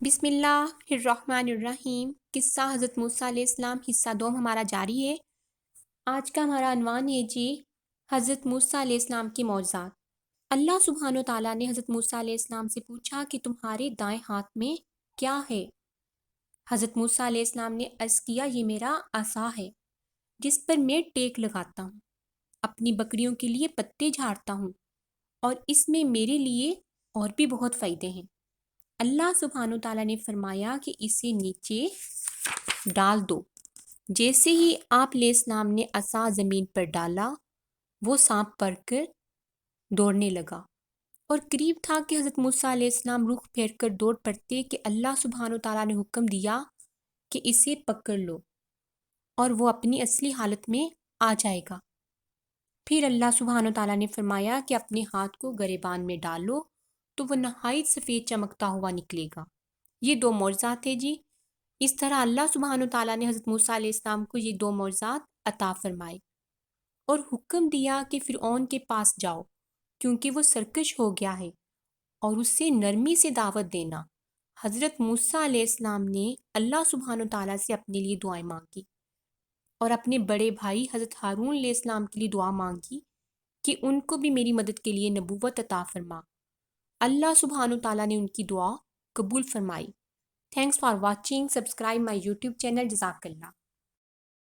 بسم اللہ الرحمن الرحیم۔ قصہ حضرت موسیٰ علیہ السلام حصہ دوم ہمارا جاری ہے۔ آج کا ہمارا عنوان ہے حضرت موسیٰ علیہ السلام کی معجزات۔ اللہ سبحانہ و تعالیٰ نے حضرت موسیٰ علیہ السلام سے پوچھا کہ تمہارے دائیں ہاتھ میں کیا ہے؟ حضرت موسیٰ علیہ السلام نے عرض کیا، یہ میرا عصا ہے جس پر میں ٹیک لگاتا ہوں، اپنی بکریوں کے لیے پتے جھاڑتا ہوں، اور اس میں میرے لیے اور بھی بہت فائدے ہیں۔ اللہ سبحانہ و تعالیٰ نے فرمایا کہ اسے نیچے ڈال دو۔ جیسے ہی آپ علیہ السلام نے عصا زمین پر ڈالا، وہ سانپ پڑ کر دوڑنے لگا، اور قریب تھا کہ حضرت موسیٰ علیہ السلام رخ پھیر کر دوڑ پڑتے کہ اللہ سبحانہ و تعالیٰ نے حکم دیا کہ اسے پکڑ لو اور وہ اپنی اصلی حالت میں آ جائے گا۔ پھر اللہ سبحانہ و تعالیٰ نے فرمایا کہ اپنے ہاتھ کو گریبان میں ڈالو تو وہ نہایت سفید چمکتا ہوا نکلے گا۔ یہ دو معجزات ہیں جی۔ اس طرح اللہ سبحانہ و تعالیٰ نے حضرت موسیٰ علیہ السلام کو یہ دو معجزات عطا فرمائے اور حکم دیا کہ فرعون کے پاس جاؤ کیونکہ وہ سرکش ہو گیا ہے، اور اس سے نرمی سے دعوت دینا۔ حضرت موسیٰ علیہ السلام نے اللہ سبحانہ و تعالیٰ سے اپنے لیے دعائیں مانگی اور اپنے بڑے بھائی حضرت ہارون علیہ السلام کے لیے دعا مانگی کہ ان کو بھی میری مدد کے لیے نبوت عطا فرما۔ اللہ سبحانہ و تعالیٰ نے ان کی دعا قبول فرمائی۔ Thanks for watching. Subscribe my YouTube channel. جزاک اللہ۔